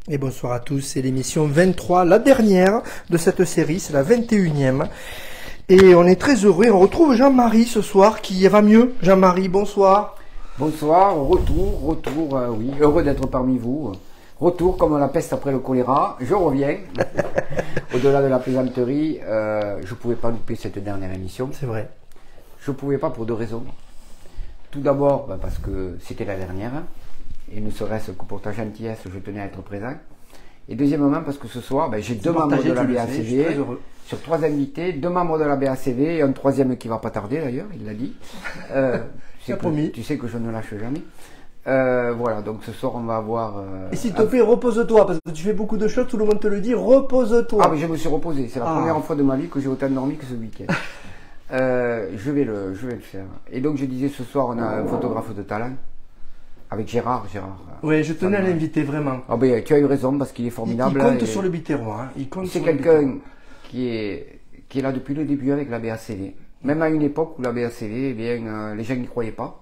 Et bonsoir à tous, c'est l'émission 23, la dernière de cette série, c'est la 21e. Et on est très heureux, on retrouve Jean-Marie ce soir qui va mieux. Jean-Marie, bonsoir. Bonsoir, retour, oui, heureux d'être parmi vous. Retour comme la peste après le choléra, je reviens. Au-delà de la plaisanterie, je ne pouvais pas louper cette dernière émission. C'est vrai. Je ne pouvais pas pour deux raisons. Tout d'abord, parce que c'était la dernière. Et ne serait-ce que pour ta gentillesse, je tenais à être présent. Et deuxièmement, parce que ce soir, j'ai deux membres de la BACV, sur trois invités, deux membres de la BACV et un troisième qui va pas tarder d'ailleurs, il l'a dit. Tu sais que je ne lâche jamais. Voilà, donc ce soir on va avoir... Et s'il te plaît, repose-toi, parce que tu fais beaucoup de choses, tout le monde te le dit, repose-toi. Ah, mais je me suis reposé, c'est la première fois de ma vie que j'ai autant dormi que ce week-end. Je vais le faire. Et donc je disais, ce soir on a un photographe de talent. Avec Gérard. Oui, je tenais à l'inviter vraiment. Ah ben, tu as eu raison parce qu'il est formidable. Il compte sur le Biterrois. Hein. C'est quelqu'un qui est là depuis le début avec la BACV. Même à une époque où la BACV, eh bien, les gens n'y croyaient pas.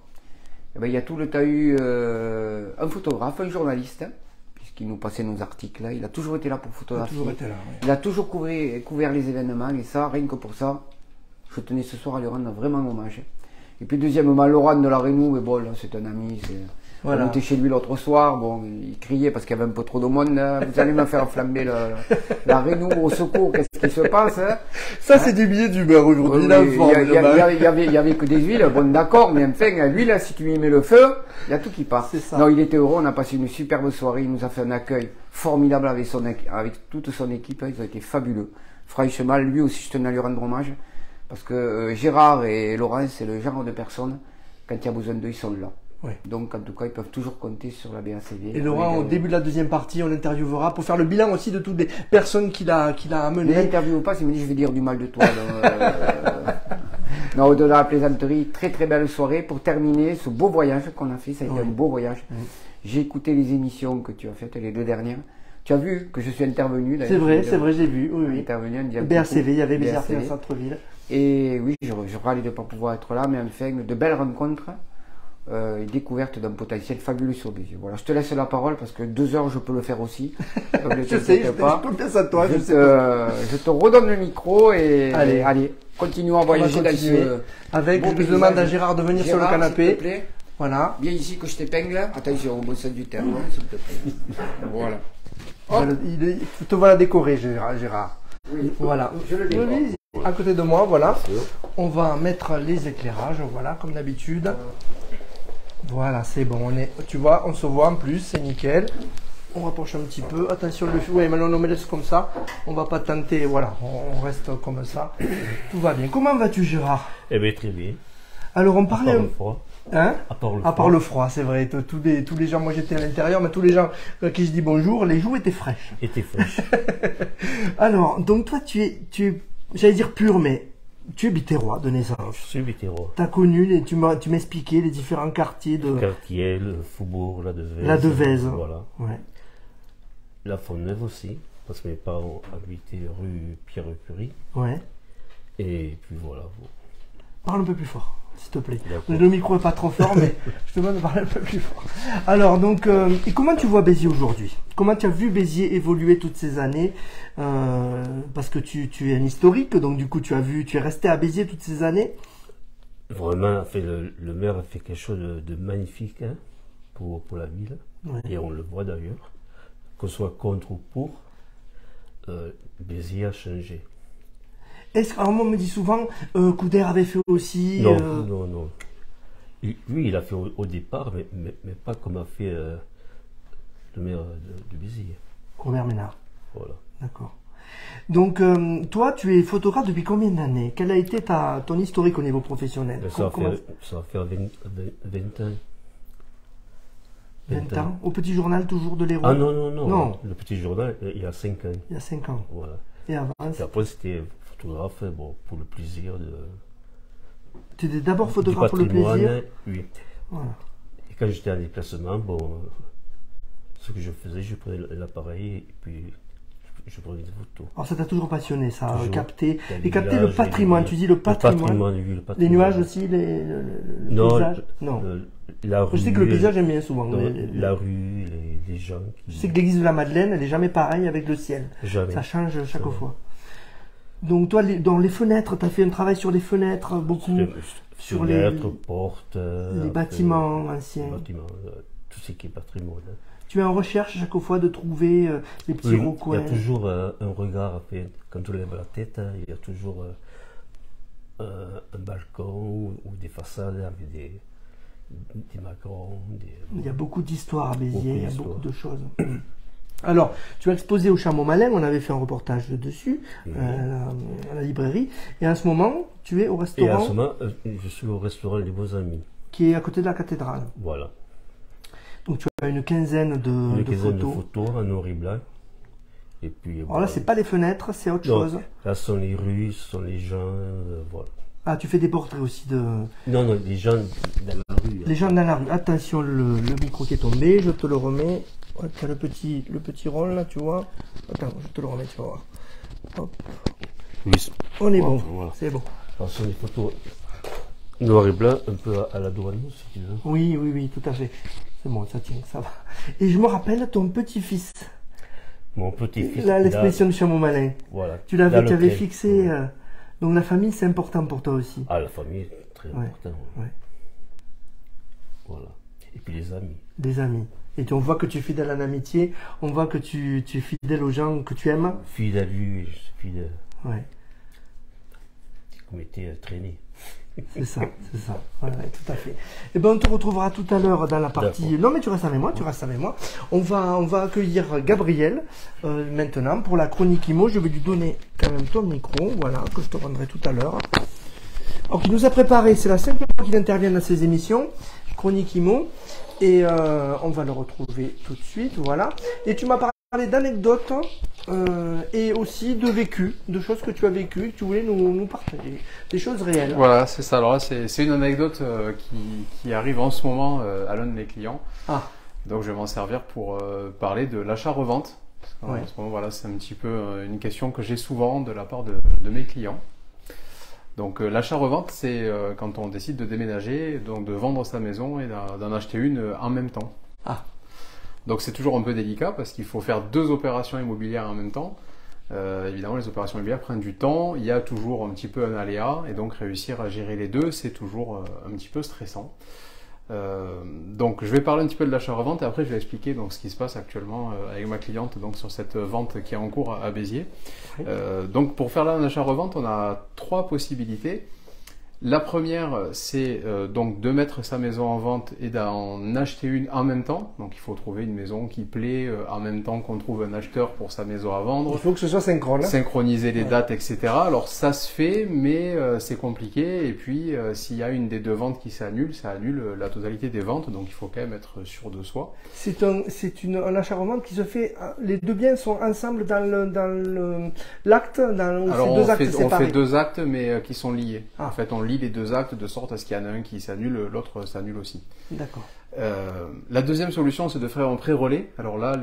Eh bien, il y a tout le temps eu un photographe, un journaliste, puisqu'il nous passait nos articles. Là. Il a toujours été là pour photographier. Il a toujours couvert les événements et ça, rien que pour ça, je tenais ce soir à lui rendre vraiment hommage. Et puis deuxièmement, Laurent de la Rénou, mais bon, là, c'est un ami, Voilà. On était chez lui l'autre soir, bon, il criait parce qu'il y avait un peu trop de monde. Vous allez me faire flamber la Rénou au secours, qu'est-ce qui se passe hein? Ça, c'est du billet d'humeur aujourd'hui, il y avait que des huiles, bon d'accord, mais enfin, l'huile, si tu y mets le feu, il y a tout qui part. Non, il était heureux, on a passé une superbe soirée, il nous a fait un accueil formidable avec toute son équipe, ils ont été fabuleux. Franchement, lui aussi, je tenais à lui rendre hommage, parce que Gérard et Laurent, c'est le genre de personnes, quand il y a besoin d'eux, ils sont là. Oui. Donc en tout cas ils peuvent toujours compter sur la BACV. Et Laurent, au début de la deuxième partie, on l'interviewera pour faire le bilan aussi de toutes les personnes qu'il a amenées. Ne l'interviewe pas, s'il me dit je vais dire du mal de toi. Non, au-delà de la plaisanterie, très très belle soirée pour terminer ce beau voyage qu'on a fait, ça a été un beau voyage. J'ai écouté les émissions que tu as faites, les deux dernières. Tu as vu que je suis intervenu. C'est vrai, j'ai vu. Oui, oui. Intervenu en disant BRCV, il y avait BRCV BRCV Centre-Ville. Et oui, je râlais de ne pas pouvoir être là, mais enfin, de belles rencontres et découvertes d'un potentiel fabuleux sur Béziers. Voilà, je te laisse la parole parce que 2 heures, je peux le faire aussi. Donc, Je sais, je peux bien ça toi. Je te redonne le micro et allez continuons à voyager dans ce... Avec, je demande à Gérard de venir sur le canapé. S'il te plaît. Voilà. Viens ici que je t'épingle. Attention, au bon sens du terme, s'il te plaît. Voilà. Tu te voilà décoré, Gérard. Oui, voilà. Je le décore. Oui, à côté de moi, voilà. On va mettre les éclairages, voilà, comme d'habitude. Voilà, c'est bon. Tu vois, on se voit en plus, c'est nickel. On rapproche un petit peu. Attention, ouais, maintenant on me laisse comme ça. On va pas tenter, voilà, on reste comme ça. Tout va bien. Comment vas-tu, Gérard? Eh bien, très bien. Alors, on parlait... À part le froid. Hein? À part le froid, c'est vrai. Tous les gens, moi j'étais à l'intérieur, mais tous les gens à qui je dis bonjour, les joues étaient fraîches. Alors, donc toi, tu es, j'allais dire pur, mais tu es bitérois de naissance. Je suis bitérois. Tu as connu, tu m'expliquais les différents quartiers de... Le quartier, le Faubourg, la Devèze. La Devèze. Voilà. Ouais. La Font-Neuve aussi, parce que mes parents habitaient rue Pierre-Curie. Ouais. Et puis voilà. Parle un peu plus fort, s'il te plaît. Le micro est pas trop fort, mais je te demande de parler un peu plus fort. Alors, donc, et comment tu vois Béziers aujourd'hui? Comment tu as vu Béziers évoluer toutes ces années? Parce que tu es un historique, donc du coup, tu es resté à Béziers toutes ces années. Vraiment, le maire a fait quelque chose de magnifique hein, pour la ville. Ouais. Et on le voit d'ailleurs. Que ce soit contre ou pour, Béziers a changé. Alors moi on me dit souvent, Couder avait fait aussi... Non, non. Lui, il a fait au départ, mais pas comme a fait le maire de Béziers. Robert Ménard. Voilà. D'accord. Donc, toi, tu es photographe depuis combien d'années? Quel a été ton historique au niveau professionnel? Ça va faire 20 ans. 20 ans? Au Petit Journal, toujours de l'Hérault? Ah non. Le Petit Journal, il y a 5 ans. Il y a 5 ans. Voilà. Et avant? Et après, c'était photographe pour le plaisir de... Tu étais d'abord photographe pour le plaisir? Oui. Voilà. Et quand j'étais en déplacement, ce que je faisais, je prenais l'appareil et puis je prenais des photos. Alors ça t'a toujours passionné, ça, capter villages, le patrimoine, tu dis le patrimoine. Le patrimoine. Les nuages aussi, le paysage? Non. La rue, je sais que le paysage j'aime bien souvent. La rue, les gens. Je sais que l'église de la Madeleine, elle n'est jamais pareille avec le ciel. Jamais. Ça change chaque fois. Donc toi, dans les fenêtres, tu as fait un travail sur les fenêtres, beaucoup. Sur les portes. Les bâtiments anciens. Les bâtiments, tout ce qui est patrimoine. Tu es en recherche chaque fois de trouver les petits recoins. Il y a toujours un regard, quand on lève la tête, il y a toujours un balcon ou des façades avec des macarons. Il y a beaucoup d'histoires à Béziers, il y a beaucoup de choses. Alors, tu as exposé au Chameau Malin, on avait fait un reportage dessus, à la librairie, et en ce moment, tu es au restaurant... Et en ce moment, je suis au restaurant Les Beaux Amis. Qui est à côté de la cathédrale. Voilà. Donc tu as une quinzaine de photos en noir et blanc. Et puis, alors là, c'est pas les fenêtres, c'est autre chose. Là, ce sont les rues, ce sont les gens, voilà. Ah, tu fais des portraits aussi de... Non, les gens dans la rue. Les gens dans la rue. Attention, le micro qui est tombé, je te le remets. Ouais, tu as le petit rôle là, tu vois. Attends, je te le remets, tu vas voir. Hop. Oui, on est bon, voilà. C'est bon. Alors, ce sont des photos noir et blanc, un peu à la douane, si tu veux. Oui, tout à fait. C'est bon, ça tient, ça va. Et je me rappelle ton petit-fils. Mon petit-fils. Là, l'exposition du Chameau Malin. Voilà. Tu avais fixé. Ouais. Donc la famille, c'est important pour toi aussi. Ah, la famille, très important. Ouais. Voilà. Et puis les amis. Des amis. Et on voit que tu es fidèle en amitié, on voit que tu es fidèle aux gens que tu aimes. Fidèle à lui, je suis fidèle. Ouais. Comme était traîné. C'est ça. Ouais, tout à fait. Et ben on te retrouvera tout à l'heure dans la partie... Non mais tu restes avec moi, On va accueillir Gabriel maintenant pour la chronique IMO. Je vais lui donner quand même ton micro, voilà, que je te rendrai tout à l'heure. Alors il nous a préparé, c'est la 5e fois qu'il intervient dans ces émissions, chronique IMO. Et on va le retrouver tout de suite, voilà. Et tu m'as parlé d'anecdotes et aussi de vécu, de choses que tu as vécues, que tu voulais nous partager, des choses réelles. Voilà, c'est ça. Alors là, c'est une anecdote qui arrive en ce moment à l'un de mes clients. Ah. Donc je vais m'en servir pour parler de l'achat-revente. En Ouais. ce moment, voilà, c'est un petit peu une question que j'ai souvent de la part de mes clients. Donc l'achat-revente, c'est quand on décide de déménager, donc de vendre sa maison et d'en acheter une en même temps. Ah. Donc c'est toujours un peu délicat parce qu'il faut faire 2 opérations immobilières en même temps. Évidemment, les opérations immobilières prennent du temps, il y a toujours un petit peu un aléa et donc réussir à gérer les deux, c'est toujours un petit peu stressant. Donc je vais parler un petit peu de l'achat-revente et après je vais expliquer donc ce qui se passe actuellement avec ma cliente donc sur cette vente qui est en cours à Béziers. Oui. Donc pour faire là un achat-revente, on a 3 possibilités. La première, c'est donc de mettre sa maison en vente et d'en acheter une en même temps. Donc il faut trouver une maison qui plaît en même temps qu'on trouve un acheteur pour sa maison à vendre. Il faut que ce soit synchrone. Synchroniser les Ouais. dates, etc. Alors ça se fait, mais c'est compliqué. Et puis s'il y a une des 2 ventes qui s'annule, ça annule la totalité des ventes. Donc il faut quand même être sûr de soi. C'est un achat-revente qui se fait. Les deux biens sont ensemble dans l'acte, ou Alors c'est deux actes on séparés. fait 2 actes, mais qui sont liés. Ah. En fait, on lit les 2 actes de sorte à ce qu'il y en a un qui s'annule, l'autre s'annule aussi. D'accord. La deuxième solution, c'est de faire un pré-relais. Alors là,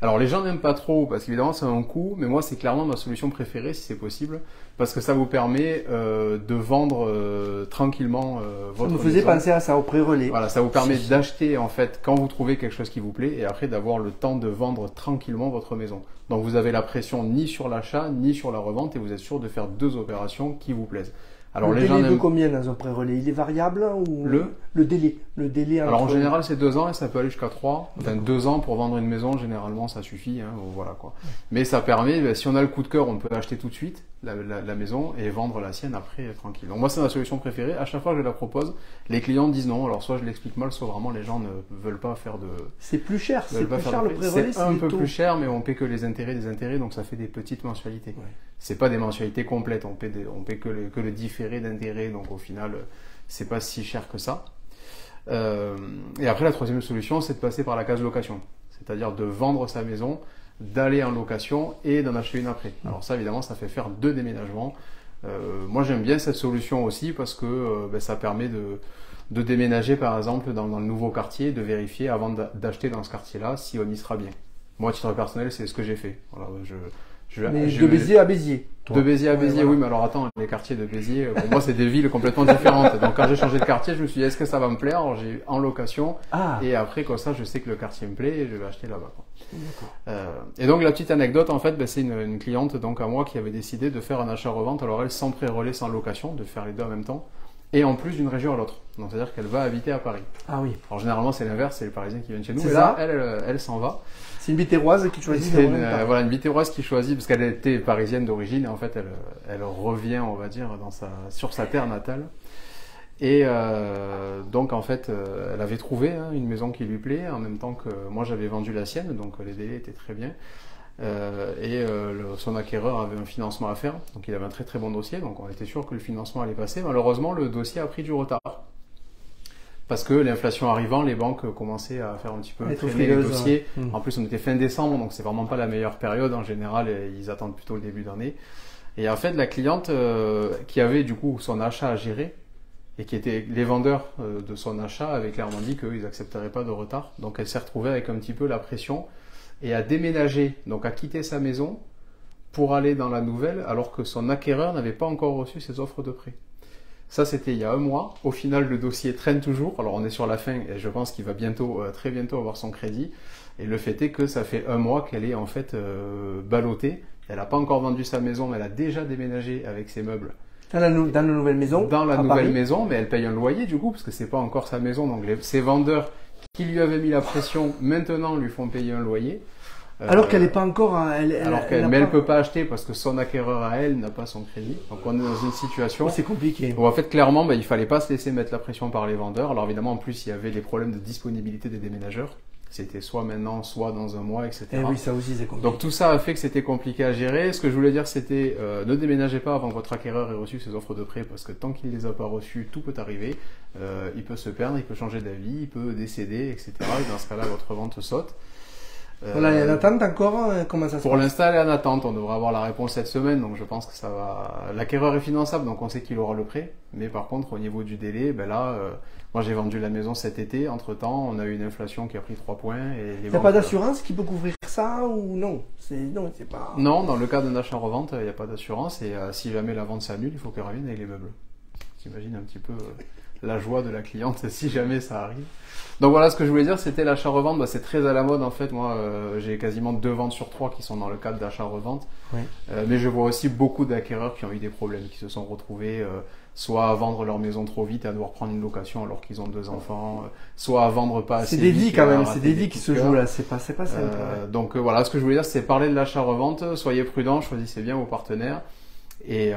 alors les gens n'aiment pas trop parce qu'évidemment c'est un coût, mais moi c'est clairement ma solution préférée si c'est possible, parce que ça vous permet de vendre tranquillement Ça votre me faisait maison. penser à ça, au pré-relais. Voilà, ça vous permet d'acheter en fait quand vous trouvez quelque chose qui vous plaît et après d'avoir le temps de vendre tranquillement votre maison. Donc vous avez la pression ni sur l'achat ni sur la revente et vous êtes sûr de faire 2 opérations qui vous plaisent. Alors le les gens délai de n'aiment combien dans un pré-relais? Il est variable ou le délai Alors en entre- général c'est 2 ans et ça peut aller jusqu'à 3. Enfin 2 ans pour vendre une maison, généralement ça suffit. Hein, voilà quoi. Mais ça permet, si on a le coup de cœur, on peut acheter tout de suite la maison et vendre la sienne après tranquille. Donc moi c'est ma solution préférée. À chaque fois que je la propose, les clients disent non. Alors soit je l'explique mal, soit vraiment les gens ne veulent pas faire de... C'est plus cher, c'est veulent pas plus faire cher de le prêt. pré-relais. C'est un des peu taux. plus cher, mais on paie que les intérêts des intérêts, donc ça fait des petites mensualités. Ouais. C'est pas des mensualités complètes, on paie que le différé d'intérêt, donc au final c'est pas si cher que ça. Et après la troisième solution, c'est de passer par la case location, c'est-à-dire de vendre sa maison, d'aller en location et d'en acheter une après. Alors ça évidemment ça fait faire 2 déménagements. Moi j'aime bien cette solution aussi parce que ça permet de déménager par exemple dans le nouveau quartier, de vérifier avant d'acheter dans ce quartier-là si on y sera bien. Moi à titre personnel c'est ce que j'ai fait. Voilà, Mais de Béziers à Béziers. de Béziers à Ouais, Béziers, voilà. oui, mais alors attends, les quartiers de Béziers, pour moi, c'est des villes complètement différentes. Donc, quand j'ai changé de quartier, je me suis dit, est-ce que ça va me plaire? Alors, j'ai eu en location, Ah, et après, comme ça, je sais que le quartier me plaît et je vais acheter là-bas, quoi. d'accord. Et donc, la petite anecdote, en fait, c'est une cliente, donc, à moi, qui avait décidé de faire un achat-revente, alors elle, sans pré-relais, sans location, de faire les deux en même temps, et en plus d'une région à l'autre. Donc, c'est-à-dire qu'elle va habiter à Paris. Ah oui. Alors, généralement, c'est l'inverse, c'est les Parisiens qui viennent chez nous, C'est et ça. là, elle s'en va. C'est une bitéroise qui choisit de C'est revenir. voilà, une Bitéroise qui choisit, parce qu'elle était parisienne d'origine, et en fait elle revient, on va dire, sur sa terre natale. Et donc en fait elle avait trouvé une maison qui lui plaît, en même temps que moi j'avais vendu la sienne, donc les délais étaient très bien. Son acquéreur avait un financement à faire, donc il avait un très très bon dossier, donc on était sûr que le financement allait passer. Malheureusement le dossier a pris du retard. Parce que l'inflation arrivant, les banques commençaient à faire un petit peu Être traîner les frileuses, dossiers. ouais. En plus, on était fin décembre, donc c'est vraiment pas la meilleure période. En général, ils attendent plutôt le début d'année. Et en fait, la cliente qui avait du coup son achat à gérer et qui étaient les vendeurs de son achat avaient clairement dit qu'ils n'accepteraient pas de retard. Donc, elle s'est retrouvée avec un petit peu la pression et à déménager, donc à quitter sa maison pour aller dans la nouvelle, alors que son acquéreur n'avait pas encore reçu ses offres de prêt. Ça, c'était il y a 1 mois. Au final, le dossier traîne toujours. Alors, on est sur la fin et je pense qu'il va bientôt, très bientôt avoir son crédit. Et le fait est que ça fait 1 mois qu'elle est en fait ballottée. Elle n'a pas encore vendu sa maison, mais elle a déjà déménagé avec ses meubles Dans la nouvelle maison. dans la à nouvelle Paris. maison, mais elle paye un loyer du coup, parce que c'est pas encore sa maison. Donc, ses vendeurs qui lui avaient mis la pression, maintenant lui font payer un loyer. Alors qu'elle n'est pas encore. Mais elle peut pas acheter parce que son acquéreur à elle n'a pas son crédit. Donc on est dans une situation Oh, c'est compliqué. où en fait clairement il fallait pas se laisser mettre la pression par les vendeurs. Alors évidemment en plus il y avait des problèmes de disponibilité des déménageurs. C'était soit maintenant, soit dans 1 mois, etc. Eh oui, ça aussi c'est compliqué. Donc tout ça a fait que c'était compliqué à gérer. Ce que je voulais dire c'était ne déménagez pas avant que votre acquéreur ait reçu ses offres de prêt parce que tant qu'il les a pas reçues, tout peut arriver. Il peut se perdre, il peut changer d'avis, il peut décéder, etc. Et dans ce cas-là votre vente saute. Voilà, il y a une attente encore. Comment ça se Pour passe? l'instant, elle est en attente. On devrait avoir la réponse cette semaine, donc je pense que ça va. L'acquéreur est finançable, donc on sait qu'il aura le prêt. Mais par contre, au niveau du délai, moi j'ai vendu la maison cet été. Entre temps, on a eu une inflation qui a pris 3 points et les Il n'y a pas d'assurance qui peut couvrir ça? ça ou non? Non, c'est pas... Non, dans le cas d'un achat-revente, il n'y a pas d'assurance et si jamais la vente s'annule, il faut qu'elle revienne avec les meubles. T'imagines un petit peu la joie de la cliente si jamais ça arrive. Donc voilà, ce que je voulais dire, c'était l'achat-revente. Bah, c'est très à la mode en fait. Moi, j'ai quasiment 2 ventes sur 3 qui sont dans le cadre d'achat-revente. Oui. Mais je vois aussi beaucoup d'acquéreurs qui ont eu des problèmes, qui se sont retrouvés soit à vendre leur maison trop vite et à devoir prendre une location alors qu'ils ont 2 enfants, soit à vendre pas assez C'est des vite vies et quand à même, rater c'est des vies qui coups se de cœur. jouent là, c'est pas simple. Ouais. Donc voilà, ce que je voulais dire, c'est parler de l'achat-revente. Soyez prudents, choisissez bien vos partenaires. Et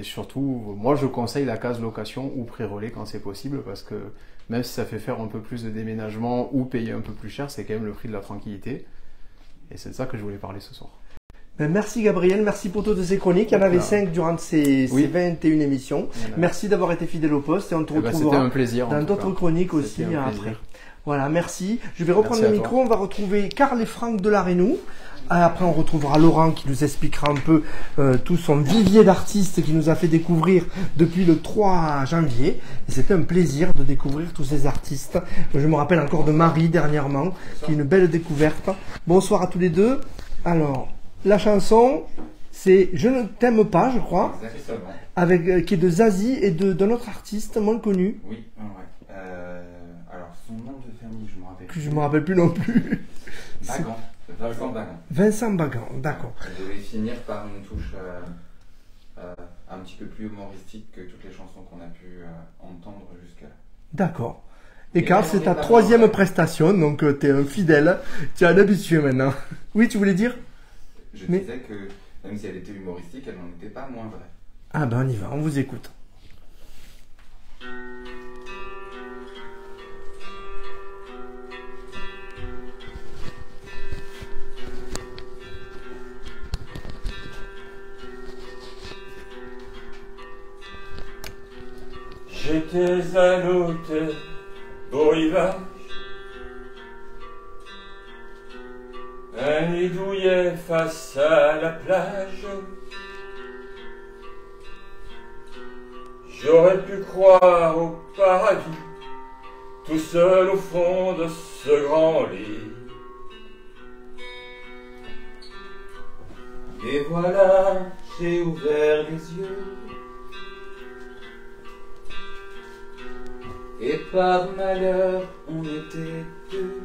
surtout, moi je conseille la case location ou pré-relais quand c'est possible parce que même si ça fait faire un peu plus de déménagement ou payer un peu plus cher, c'est quand même le prix de la tranquillité. Et c'est de ça que je voulais parler ce soir. Ben, merci Gabriel, merci pour toutes ces chroniques. Il y en avait 5 durant ces 21 émissions. Merci d'avoir été fidèle au poste et on te C'était retrouvera un plaisir, dans d'autres chroniques aussi C'était un après. plaisir. Voilà, merci. Je vais reprendre Merci le à micro, on va retrouver Karl et Franck de la Rénou. Après, on retrouvera Laurent qui nous expliquera un peu tout son vivier d'artistes qu'il nous a fait découvrir depuis le 3 janvier. Et c'était un plaisir de découvrir tous ces artistes. Je me rappelle encore de Marie dernièrement, qui est une belle découverte. Bonsoir à tous les deux. Alors, la chanson, c'est Je ne t'aime pas, je crois, Exactement. avec, qui est de Zazie et d'un autre artiste moins connu, Oui, ouais. Alors, son nom de famille, je me rappelle. que je me rappelle plus non plus. Bagan. Vincent Bagan. Vincent Bagan, d'accord. Elle devait finir par une touche un petit peu plus humoristique que toutes les chansons qu'on a pu entendre jusqu'à là. D'accord. Et Et Karl, on c'est est ta pas 3e loin. prestation, donc tu es un fidèle, tu es un habitué maintenant. Oui, tu voulais dire? Je Mais- disais que même si elle était humoristique, elle n'en était pas moins vraie. Ah ben on y va, on vous écoute. J'étais un auteur au rivage, un nid douillet face à la plage. J'aurais pu croire au paradis, tout seul au fond de ce grand lit. Et voilà, j'ai ouvert les yeux, et par malheur, on était deux.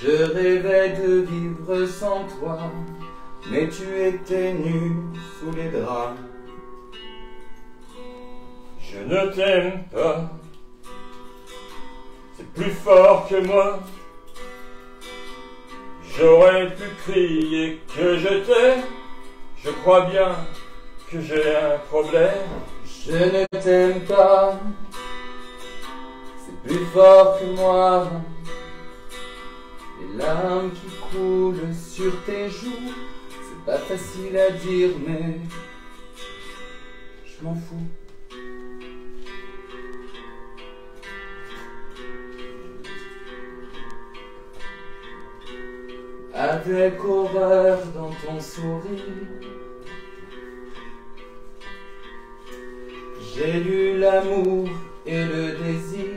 Je rêvais de vivre sans toi, mais tu étais nu sous les draps. Je ne t'aime pas, c'est plus fort que moi. J'aurais pu crier que je t'aime, je crois bien que j'ai un problème. Je ne t'aime pas, c'est plus fort que moi. Les larmes qui coulent sur tes joues, c'est pas facile à dire mais je m'en fous. Avec horreur dans ton sourire, j'ai lu l'amour et le désir.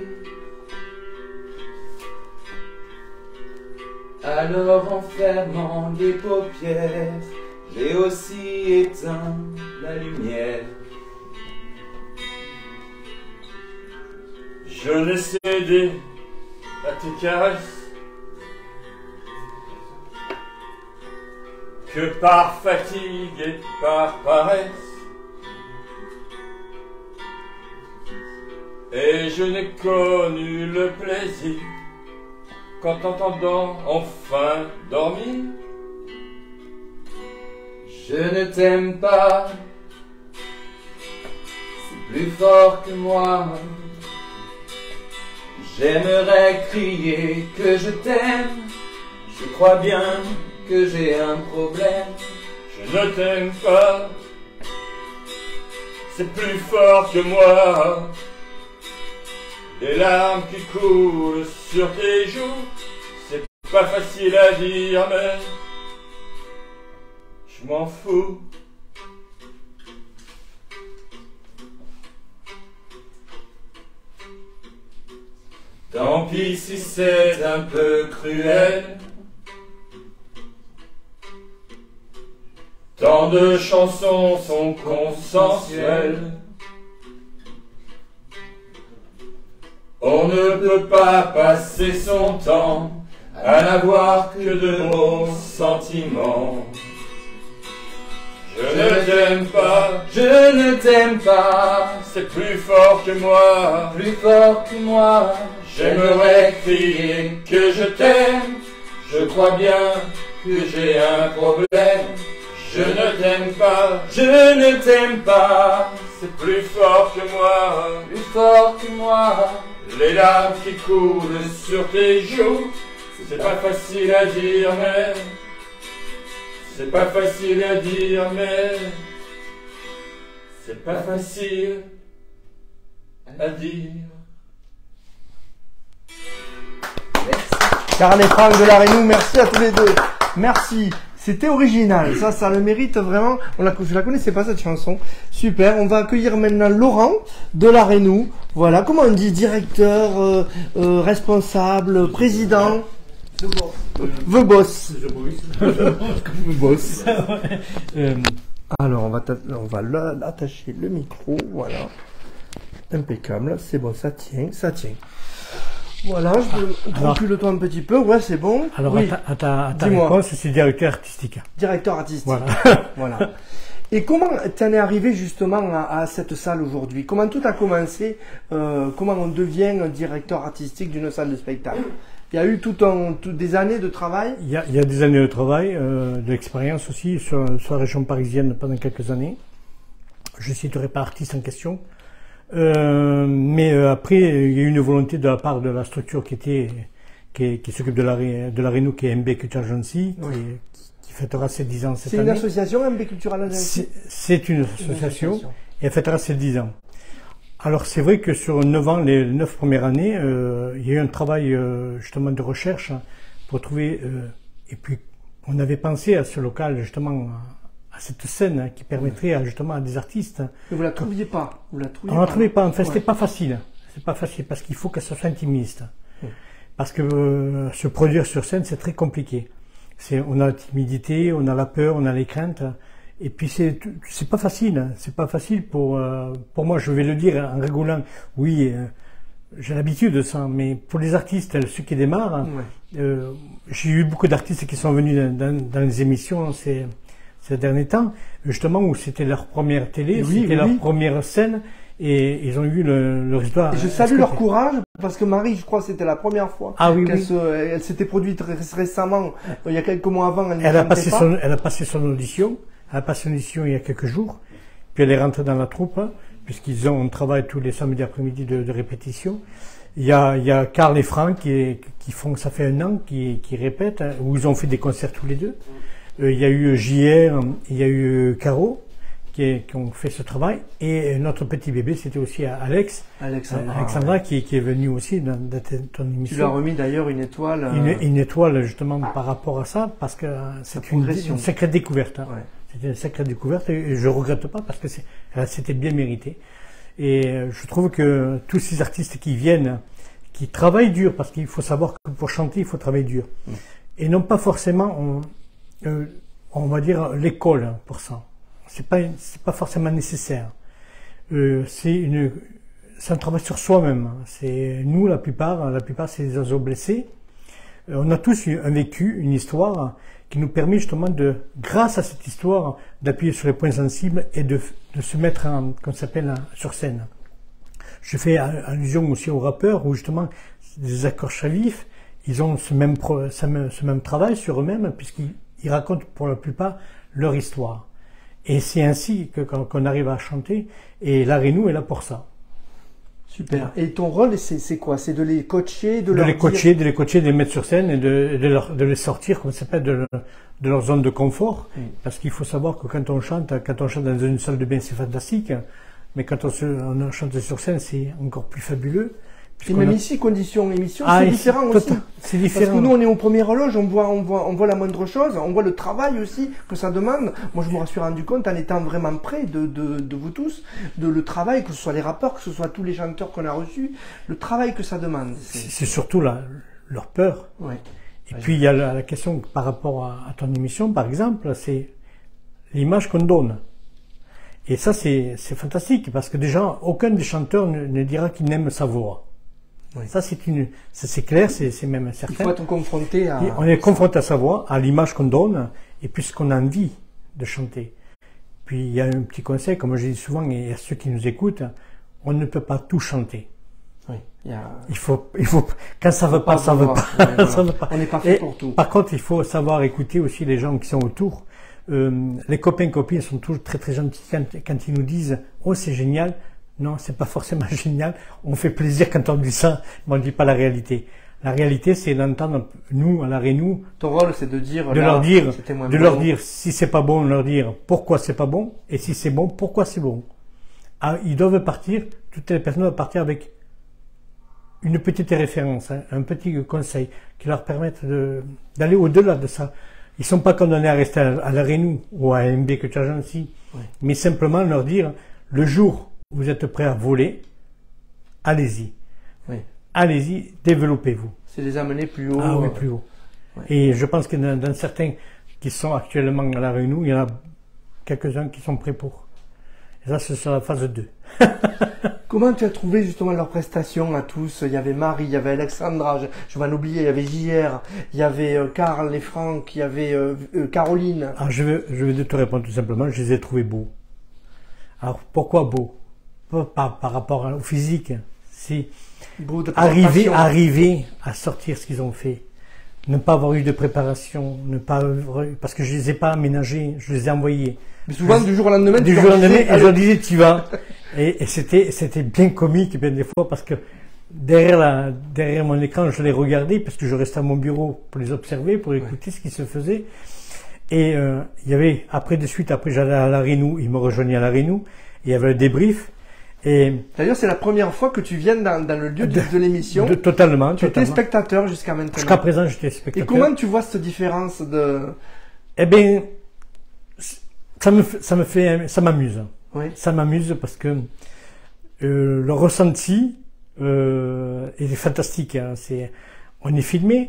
Alors en fermant les paupières, j'ai aussi éteint la lumière. Je n'ai cédé à tes caresses que par fatigue et par paresse. Et je n'ai connu le plaisir qu'en t'entendant enfin dormir. Je ne t'aime pas, c'est plus fort que moi. J'aimerais crier que je t'aime, je crois bien que j'ai un problème. Je ne t'aime pas, c'est plus fort que moi. Des larmes qui coulent sur tes joues, c'est pas facile à dire mais je m'en fous. Tant pis si c'est un peu cruel. Tant de chansons sont consensuelles. On ne peut pas passer son temps à n'avoir que de bons sentiments. Je ne t'aime pas, je ne t'aime pas, c'est plus fort que moi, plus fort que moi. J'aimerais crier que je t'aime, je crois bien que j'ai un problème. Je ne t'aime pas, je ne t'aime pas, c'est plus fort que moi, plus fort que moi. Les larmes qui coulent sur tes joues, c'est pas facile à dire mais... C'est pas facile à dire mais... C'est pas facile à dire. Karl et Franck de la Rénou, merci à tous les deux. Merci. C'était original. Ça le mérite vraiment. Je la connaissais pas cette chanson. Super. On va accueillir maintenant Laurent de la Rénou. Voilà. Comment on dit? Directeur, responsable, président. The Boss. The Boss. Alors, on va attacher le micro. Voilà. Impeccable. C'est bon. Ça tient. Ça tient. Voilà, je recule-toi un petit peu, ouais, c'est bon. Alors, oui. à ta réponse, c'est directeur artistique. Directeur artistique. Voilà. Voilà. Et comment t'en es arrivé justement à cette salle aujourd'hui? Comment tout a commencé? Comment on devient un directeur artistique d'une salle de spectacle? Il y a eu des années de travail? Il y a des années de travail, de l'expérience aussi sur la région parisienne pendant quelques années. Je ne citerai pas l'artiste en question. Mais après, il y a eu une volonté de la part de la structure qui s'occupe de la Rénou, qui est MB Culture Agency, qui fêtera ses 10 ans cette année. C'est une association, MB Cultural Agency? C'est une association, et elle fêtera ses 10 ans. Alors c'est vrai que sur 9 ans, les 9 premières années, il y a eu un travail justement de recherche pour trouver, et puis on avait pensé à ce local justement, à cette scène qui permettrait justement à des artistes. Mais vous la trouviez pas? On la trouvait pas. En fait, c'était pas facile. C'est pas facile parce qu'il faut que ça soit intimiste. Parce que se produire sur scène, c'est très compliqué. On a la timidité, on a la peur, on a les craintes. Et puis c'est pas facile. C'est pas facile pour moi. Je vais le dire en rigolant. Oui, j'ai l'habitude de ça. Mais pour les artistes, ceux qui démarrent, j'ai eu beaucoup d'artistes qui sont venus dans les émissions. Ces derniers temps, justement, où c'était leur première télé, c'était leur première scène, et ils ont eu le résultat. Et je salue leur courage, parce que Marie, je crois, c'était la première fois qu'elle s'était produite récemment, il y a quelques mois avant. Elle a passé son audition, il y a quelques jours, puis elle est rentrée dans la troupe, on travaille tous les samedis après-midi de répétition. Il y a Karl et Franck qui font, ça fait 1 an, qui répètent, où ils ont fait des concerts tous les deux. Il y a eu JR, il y a eu Caro qui ont fait ce travail, et notre petit bébé, c'était aussi Alexandra qui est venue aussi dans ton émission. Tu lui as remis d'ailleurs une étoile. Une étoile justement par rapport à ça, parce que c'est une sacrée découverte. Hein. Ouais. C'était une sacrée découverte, et je regrette pas parce que c'était bien mérité. Et je trouve que tous ces artistes qui viennent, qui travaillent dur, parce qu'il faut savoir que pour chanter, il faut travailler dur. Et non pas forcément on va dire l'école pour ça. C'est pas forcément nécessaire. C'est un travail sur soi-même. C'est nous, la plupart c'est des oiseaux blessés. On a tous un vécu, une histoire qui nous permet justement grâce à cette histoire, d'appuyer sur les points sensibles et de se mettre sur scène. Je fais allusion aussi aux rappeurs où justement des accords chavifs, ils ont ce même travail sur eux-mêmes puisqu'ils racontent pour la plupart leur histoire. Et c'est ainsi qu'on arrive à chanter, et la Rénou est là pour ça. Super. Et ton rôle, c'est quoi? C'est de les coacher, de les coacher, de les mettre sur scène et de les sortir, comme ça s'appelle, de leur zone de confort. Parce qu'il faut savoir que quand on chante dans une salle de bain, c'est fantastique, mais quand on chante sur scène, c'est encore plus fabuleux, Et même ici, conditions émission, Ah, c'est ici, différent aussi. C'est Parce différent. que nous, on est aux premières loges, on voit la moindre chose, on voit le travail aussi que ça demande. Moi, je me suis rendu compte en étant vraiment près de vous tous, de le travail, que ce soit les rappeurs, que ce soit tous les chanteurs qu'on a reçus, le travail que ça demande. C'est surtout leur peur. Ouais. Et puis il y a la question par rapport à ton émission, par exemple, c'est l'image qu'on donne. Et ça, c'est fantastique, parce que déjà, aucun des chanteurs ne dira qu'il n'aime sa voix. Oui. Ça, c'est clair, c'est même certain. Il faut être confronté à... Et on est confronté à sa voix, à l'image qu'on donne, et puis ce qu'on a envie de chanter. Puis il y a un petit conseil, comme je dis souvent, et à ceux qui nous écoutent, on ne peut pas tout chanter. Oui, Il faut, quand ça veut pas, ça veut pas. Ouais, voilà. Ça veut pas. On n'est pas fait Et pour tout. Par contre, il faut savoir écouter aussi les gens qui sont autour. Les copains, copines sont toujours très très gentils quand ils nous disent « Oh, c'est génial ». Non, c'est pas forcément génial. On fait plaisir quand on dit ça, mais on ne dit pas la réalité. La réalité, c'est d'entendre, nous, à la Rénou, Ton rôle, c'est de dire... leur dire si c'est pas bon, leur dire pourquoi c'est pas bon, et si c'est bon, pourquoi c'est bon. Ah, ils doivent partir, toutes les personnes doivent partir avec une petite référence, un petit conseil qui leur permette d'aller au-delà de ça. Ils sont pas condamnés à rester à la Rénou ou à MB que tu as ici, mais simplement leur dire, le jour où vous êtes prêt à voler, allez-y. Oui. Allez-y, développez-vous. C'est les amener plus haut. Ah oui, plus haut. Ouais. Et je pense que dans certains qui sont actuellement à la Réunion, il y en a quelques-uns qui sont prêts pour. Et ça, c'est sur la phase 2. Comment tu as trouvé justement leurs prestations à tous? Il y avait Marie, il y avait Alexandra, je vais en oublier, il y avait JR, il y avait Karl et Franck, il y avait Caroline. Alors je vais te répondre tout simplement, je les ai trouvés beaux. Alors pourquoi beaux? Pas par rapport au physique, c'est Beau de arriver présentation. à sortir ce qu'ils ont fait. Ne pas avoir eu de préparation, parce que je les ai pas aménagés, je les ai envoyés. Mais souvent, du jour au lendemain, Du jour au lendemain, et je leur disais, tu vas. Et c'était bien comique, bien des fois, parce que derrière mon écran, je les regardais, parce que je restais à mon bureau pour les observer, pour écouter ce qui se faisait. Et il y avait, après j'allais à la Rénou, ils me rejoignaient à la Rénou, et il y avait le débrief. Et D'ailleurs, c'est la première fois que tu viens dans le lieu de l'émission. Totalement. Tu étais spectateur jusqu'à maintenant. Jusqu'à présent, j'étais spectateur. Et comment tu vois cette différence de... Eh bien, ça m'amuse. Oui. Ça m'amuse parce que le ressenti est fantastique. Hein. On est filmé,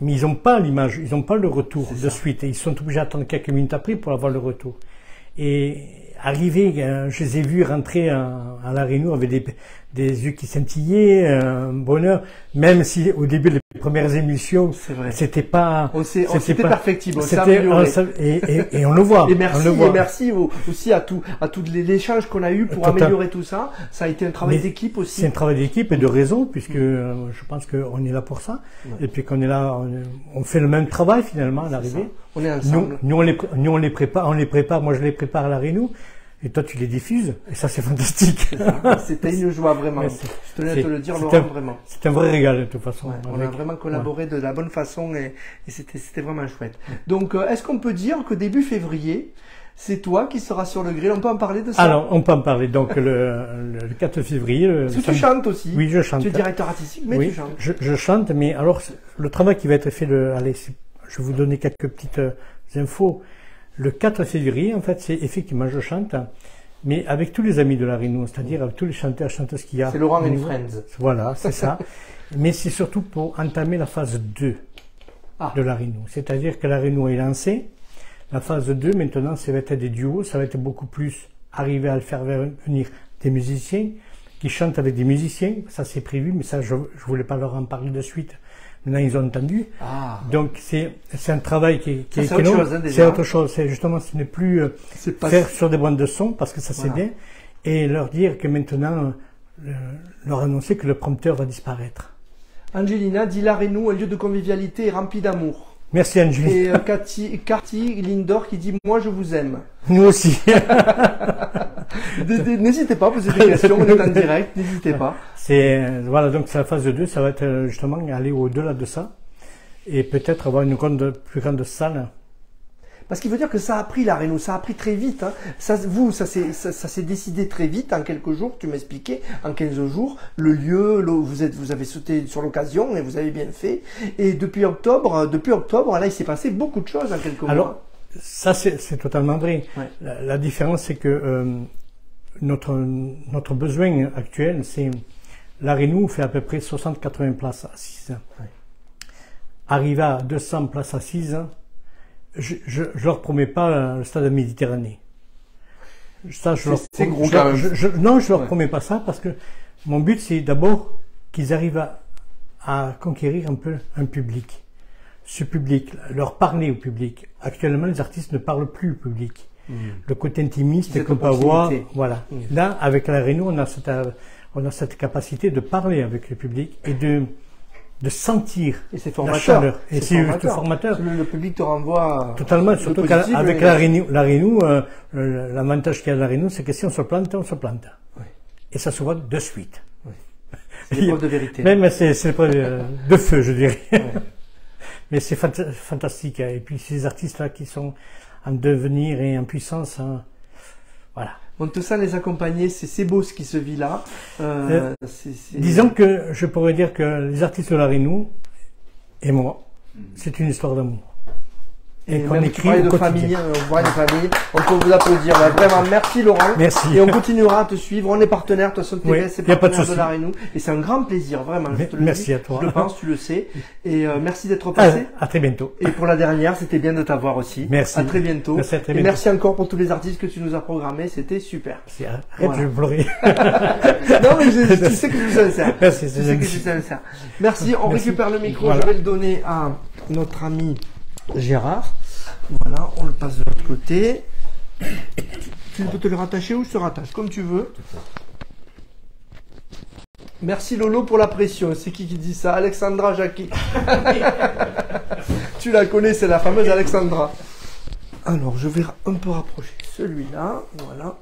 mais ils n'ont pas l'image, ils n'ont pas le retour de suite. Et ils sont obligés d'attendre quelques minutes après pour avoir le retour. Et arrivé, je les ai vus rentrer à la Réunion avec des yeux qui scintillaient, un bonheur, même si au début les premières émissions, c'était pas... C'était perfectible, on s'est c'était amélioré. Et on le voit. Et merci, on le voit. et merci aussi à tous l'échange qu'on a eu pour améliorer tout ça. Ça a été un travail d'équipe aussi. C'est un travail d'équipe et de réseau, puisque je pense qu'on est là pour ça. Ouais. Et puis qu'on est là, on fait le même travail finalement à l'arrivée. On est ensemble. Nous on les prépare, moi je les prépare à la Réunion. Et toi, tu les diffuses, et ça, c'est fantastique. C'était une joie, vraiment. Je tenais à te le dire, Laurent, vraiment. C'est un vrai régal, de toute façon. Ouais, on a vraiment collaboré de la bonne façon, et c'était vraiment chouette. Donc, est-ce qu'on peut dire que début février, c'est toi qui seras sur le grill? On peut en parler de ça? Alors, on peut en parler. Donc, le 4 février... Parce que tu chantes aussi. Oui, je chante. Tu es directeur artistique, mais tu chantes. Je chante, mais alors, le travail qui va être fait, allez, je vais vous donner quelques petites infos. Le 4 février, en fait, c'est effectivement, je chante, mais avec tous les amis de la Réunion, c'est-à-dire avec tous les chanteurs, chanteuses qu'il y a. C'est Laurent and Friends. Voilà, c'est ça. Mais c'est surtout pour entamer la phase 2 de la Réunion. C'est-à-dire que la Réunion est lancée. La phase 2, maintenant, ça va être des duos, ça va être beaucoup plus arriver à le faire venir des musiciens qui chantent avec des musiciens. Ça, c'est prévu, mais ça, je voulais pas leur en parler de suite. Maintenant, ils ont entendu. Donc, c'est un travail qui est autre chose, hein, c'est autre chose. C'est justement, ce n'est plus faire sur des bandes de son, parce que ça, c'est bien. Et leur dire que maintenant, leur annoncer que le prompteur va disparaître. Angelina dit la Réunion, un lieu de convivialité et rempli d'amour. Merci, Angelina. Et Cathy Lindor qui dit, moi, je vous aime. Nous aussi. N'hésitez pas à poser des questions, on est en direct, n'hésitez pas. Voilà, donc c'est la phase 2, ça va être justement aller au-delà de ça et peut-être avoir une plus grande salle. Parce qu'il veut dire que ça a pris la Réno, ça a pris très vite. Hein. Ça s'est décidé très vite, en quelques jours, tu m'expliquais, en 15 jours, le lieu, vous avez sauté sur l'occasion et vous avez bien fait. Et depuis octobre, là, il s'est passé beaucoup de choses en quelques mois. Alors, ça c'est totalement vrai. Ouais. La différence, c'est que notre besoin actuel, c'est la Réno fait à peu près 60-80 places assises. Ouais. Arriver à 200 places assises, je leur promets pas le stade de Méditerranée. Ça, c'est gros quand même. Non, je leur promets pas ça parce que mon but, c'est d'abord qu'ils arrivent à conquérir un peu un public. Ce public, leur parler au public. Actuellement, les artistes ne parlent plus au public. Le côté intimiste qu'on peut avoir, voilà. Là, avec la Réno, on a cette capacité de parler avec le public et de sentir la chaleur. Et c'est formateur. Le public te renvoie totalement, surtout qu'avec la Réno, l'avantage qu'il y a de la Réno, c'est que si on se plante, on se plante. Oui. Et ça se voit de suite. Oui. C'est l'épreuve de vérité. Même c'est l'épreuve de feu, je dirais. Oui. Mais c'est fantastique. Et puis ces artistes-là qui sont en devenir et en puissance, hein, voilà. On te sent les accompagner, c'est beau ce qui se vit là. Disons que je pourrais dire que les artistes de la Réno et moi, c'est une histoire d'amour. Et qu'on écrit au quotidien. On voit les familles, on peut vous applaudir. Bah, vraiment, merci Laurent. Merci. Et on continuera à te suivre. On est partenaire, de toute façon, oui, c'est partenaire de la Réno. Et c'est un grand plaisir, vraiment. Je te le merci dis. à toi. Je le pense, tu le sais. Et merci d'être passé. À très bientôt. Et pour la dernière, c'était bien de t'avoir aussi. Merci. À très bientôt. Merci, à très bientôt. Et merci encore pour tous les artistes que tu nous as programmés. C'était super. Arrête, voilà. je vais pleurer. Non, mais tu sais que je suis sincère. Merci, tu sais que je suis sincère. Merci. On récupère le micro. Voilà. Je vais le donner à notre ami Gérard. Voilà, on le passe de l'autre côté. Tu peux te le rattacher ou je te rattache, comme tu veux. Merci Lolo pour la pression. C'est qui dit ça? Alexandra Jacqui. Tu la connais, c'est la fameuse Alexandra. Alors, je vais un peu rapprocher celui-là. Voilà.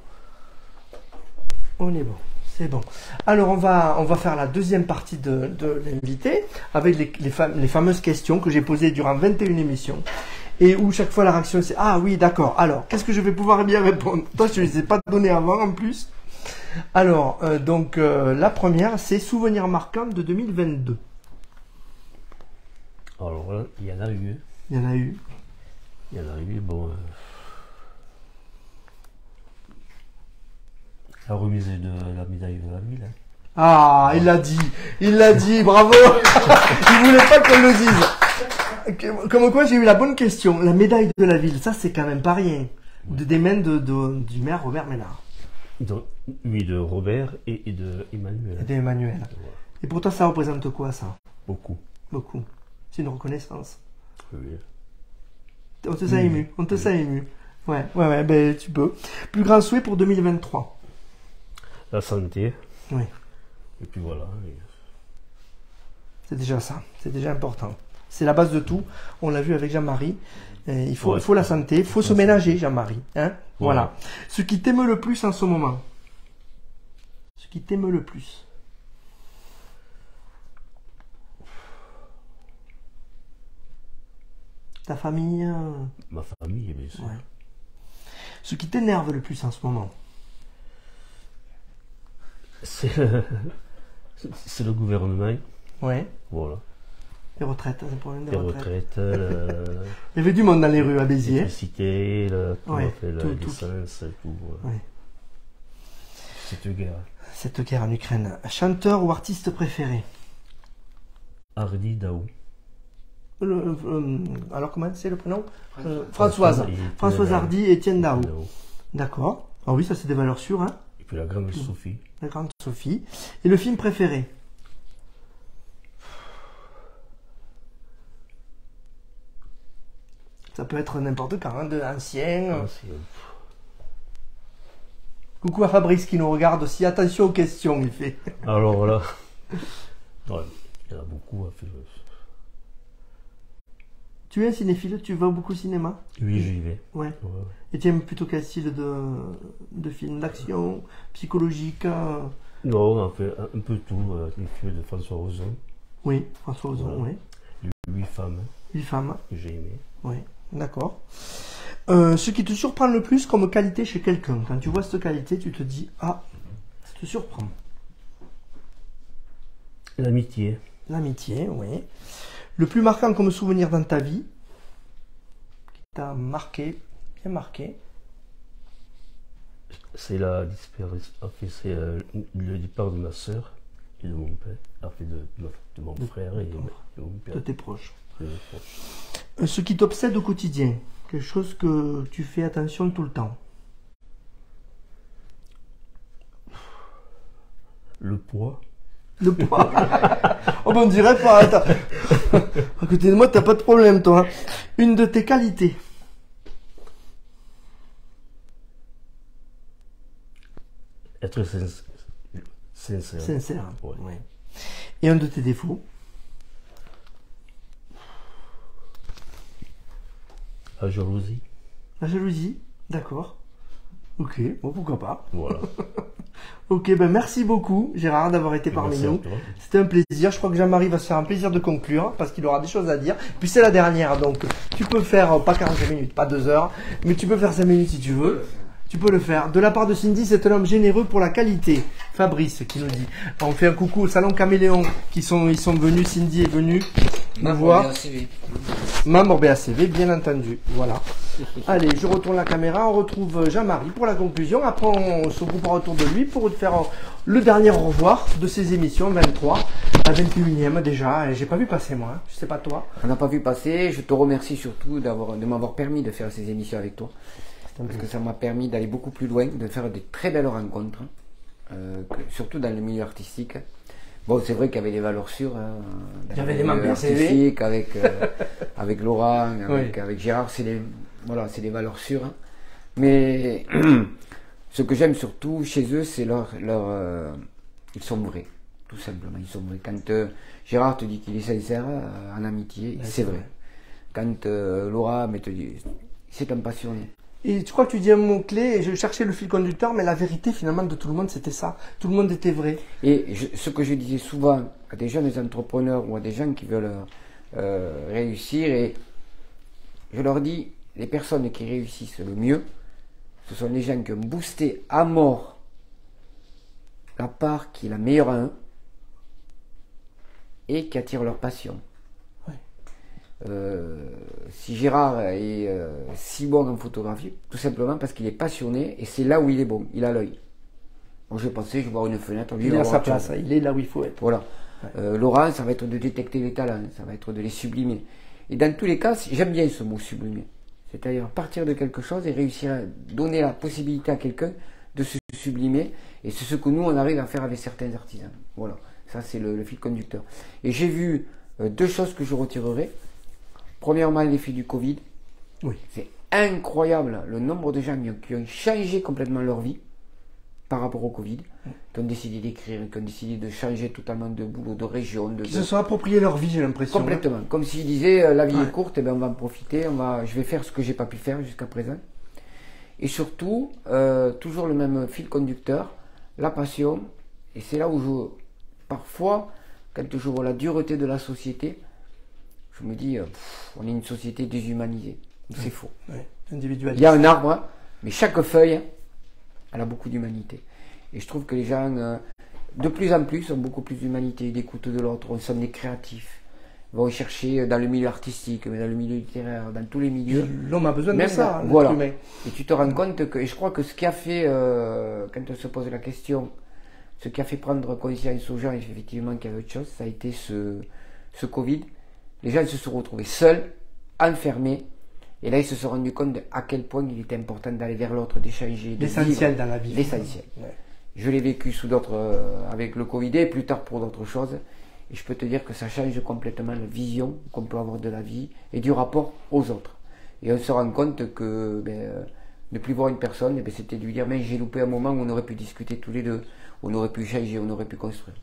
On est bon. C'est bon. Alors, on va faire la deuxième partie de l'invité avec les fameuses questions que j'ai posées durant 21 émissions. Et où chaque fois la réaction c'est « Ah oui, d'accord, alors, qu'est-ce que je vais pouvoir bien répondre ?» Toi, je ne les ai pas donné avant en plus. Alors, la première, c'est « Souvenirs marquants de 2022 ». Alors là, il y en a eu. Il y en a eu. Il y en a eu, bon... la remise de la médaille de la ville. Hein. Ah, il l'a dit, bravo. Il voulait pas qu'on le dise. Comme quoi, j'ai eu la bonne question. La médaille de la ville, ça, c'est quand même pas rien. Des mains du maire Robert Ménard. Oui, de Robert et de Emmanuel. Et d'Emmanuel. Ouais. Et pour toi, ça représente quoi, ça? Beaucoup. Beaucoup. C'est une reconnaissance. Oui. On te sent ému. On te sent ému. Ouais, ben tu peux. Plus grand souhait pour 2023? La santé. Oui. Et puis voilà. C'est déjà ça. C'est déjà important. C'est la base de tout. On l'a vu avec Jean-Marie. Il faut la santé. Il faut se ménager, Jean-Marie. Hein, voilà. Ce qui t'aime le plus en ce moment? Ce qui t'aime le plus? Ta famille? Ma famille, bien sûr. Ouais. Ce qui t'énerve le plus en ce moment? C'est le gouvernement. Ouais. Voilà. Les retraites, c'est le problème des retraites. Il y avait du monde dans les rues à Béziers. L'électricité, l'essence, tout. Ouais. Cette guerre. Cette guerre en Ukraine. Chanteur ou artiste préféré? Hardy Daou. Alors comment c'est le prénom? Françoise. Françoise Hardy et Étienne Daou. D'accord. Ah oui, ça c'est des valeurs sûres. Hein. Et puis la grande Sophie. La grande Sophie. Et le film préféré? Ça peut être n'importe quand, hein, de ancien. Coucou à Fabrice qui nous regarde aussi. Attention aux questions, il fait. Alors voilà. Ouais, il y en a beaucoup à faire. Tu es un cinéphile? Tu vas beaucoup au cinéma? Oui, j'y vais. Ouais. Et tu aimes plutôt quel style de film? D'action? Psychologique? Non, on fait un peu tout. Les films de François Ozon. Oui, François Ozon, oui. 8 femmes. 8 femmes. Que j'ai aimé. Oui, d'accord. Ce qui te surprend le plus comme qualité chez quelqu'un. Quand tu vois cette qualité, tu te dis, ah, ça te surprend. L'amitié. L'amitié, oui. Le plus marquant comme souvenir dans ta vie, qui t'a marqué, bien marqué. C'est la disparition, c'est le départ de ma soeur et de mon père, de mon frère et de mon père. De tes proches. De mes proches. Ce qui t'obsède au quotidien, quelque chose que tu fais attention tout le temps. Le poids. Le poids. Oh ben on dirait pas, attends. À côté de moi, t'as pas de problème, toi. Une de tes qualités. Être sincère. Sincère. Ouais. Ouais. Et un de tes défauts. La jalousie. La jalousie. D'accord. Ok, bon pourquoi pas. Voilà. Ok, ben merci beaucoup Gérard d'avoir été parmi Merci à nous. toi. C'était un plaisir. Je crois que Jean-Marie va se faire un plaisir de conclure parce qu'il aura des choses à dire. Puis c'est la dernière, donc tu peux faire pas 45 minutes, pas 2 heures, mais tu peux faire 5 minutes si tu veux. Tu peux le faire. De la part de Cindy, c'est un homme généreux pour la qualité. Fabrice qui nous dit. On fait un coucou au Salon Caméléon ils sont venus. Cindy est venue nous voir. Membre BACV, bien entendu. Voilà. Allez, je retourne la caméra. On retrouve Jean-Marie pour la conclusion. Après, on se regroupera autour de lui pour faire le dernier au revoir de ces émissions 23, la 21e déjà. Et j'ai pas vu passer moi. Hein. Je sais pas toi. On n'a pas vu passer. Je te remercie surtout de m'avoir permis de faire ces émissions avec toi. Parce que ça m'a permis d'aller beaucoup plus loin, de faire de très belles rencontres, surtout dans le milieu artistique. Bon, c'est vrai qu'il y avait des valeurs sûres. Il y avait des membres artistiques avec Laurent, avec Gérard, c'est des valeurs sûres. Hein. Mais ce que j'aime surtout chez eux, c'est ils sont vrais, tout simplement. Ils sont vrais. Quand Gérard te dit qu'il est sincère en amitié, c'est vrai. Quand Laurent te dit c'est un passionné. Et tu crois que tu dis un mot-clé, et je cherchais le fil conducteur, mais la vérité finalement de tout le monde, c'était ça. Tout le monde était vrai. Et ce que je disais souvent à des jeunes entrepreneurs ou à des gens qui veulent réussir, et je leur dis, les personnes qui réussissent le mieux, ce sont les gens qui ont boosté à mort la part qui est la meilleure à eux et qui attirent leur passion. Si Gérard est si bon en photographie, tout simplement parce qu'il est passionné et c'est là où il est bon, il a l'œil. Moi j'ai pensé, je vais voir une fenêtre, il est à sa place, il est là où il faut être. Voilà. Laurent, ça va être de détecter les talents, ça va être de les sublimer. Et dans tous les cas, j'aime bien ce mot sublimer. C'est-à-dire partir de quelque chose et réussir à donner la possibilité à quelqu'un de se sublimer. Et c'est ce que nous on arrive à faire avec certains artisans. Voilà, ça c'est le fil conducteur. Et j'ai vu 2 choses que je retirerai. Premièrement, l'effet du Covid. Oui. C'est incroyable le nombre de gens qui ont changé complètement leur vie par rapport au Covid, qui ont décidé d'écrire, qui ont décidé de changer totalement de boulot, de région. Qui se sont appropriés leur vie, j'ai l'impression. Complètement. Comme s'ils disaient, la vie est courte, et ben on va en profiter, je vais faire ce que j'ai pas pu faire jusqu'à présent. Et surtout, toujours le même fil conducteur, la passion. Et c'est là où parfois, quand je vois la dureté de la société, je me dis, on est une société déshumanisée. C'est faux. Il y a un arbre, mais chaque feuille, elle a beaucoup d'humanité. Et je trouve que les gens, de plus en plus, ont beaucoup plus d'humanité, d'écoute de l'autre. On sommes des créatifs. On va chercher dans le milieu artistique, mais dans le milieu littéraire, dans tous les milieux. L'homme a besoin de ça. Voilà. Et tu te rends compte que, et je crois que ce qui a fait, quand on se pose la question, ce qui a fait prendre conscience aux gens, effectivement, qu'il y avait autre chose, ça a été ce Covid. Les gens se sont retrouvés seuls, enfermés, et là ils se sont rendus compte à quel point il était important d'aller vers l'autre, d'échanger, de l'essentiel dans la vie. L'essentiel. Ouais. Je l'ai vécu sous d'autres, avec le Covid et plus tard pour d'autres choses, et je peux te dire que ça change complètement la vision qu'on peut avoir de la vie et du rapport aux autres. Et on se rend compte que ne plus voir une personne, c'était de lui dire mais j'ai loupé un moment où on aurait pu discuter tous les deux, où on aurait pu changer, on aurait pu construire.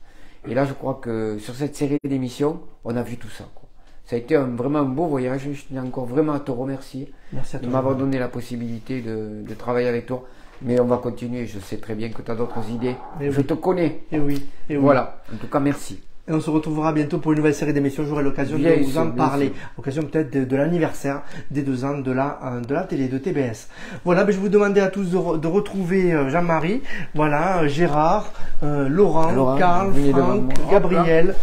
Et là je crois que sur cette série d'émissions, on a vu tout ça, quoi. Ça a été vraiment un beau voyage. Je tiens encore vraiment à te remercier de m'avoir donné la possibilité de travailler avec toi. Mais on va continuer. Je sais très bien que tu as d'autres idées. Je te connais. Et oui. Voilà. En tout cas, merci. Et on se retrouvera bientôt pour une nouvelle série d'émissions. J'aurai l'occasion de vous en parler. L'occasion peut-être de l'anniversaire des 2 ans de la télé, de TBS. Voilà, je vous demandais à tous de retrouver Jean-Marie, voilà, Gérard, Laurent, Karl, Franck, Gabriel.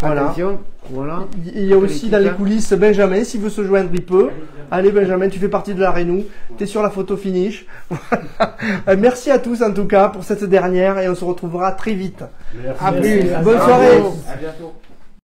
Voilà. Attention, voilà. Il y a aussi dans les coulisses Benjamin, s'il veut se joindre, il peut. Allez Benjamin, tu fais partie de la Rénou. Tu es sur la photo finish. Merci à tous en tout cas pour cette dernière et on se retrouvera très vite. Merci. À plus. Merci. Bonne soirée. À bientôt.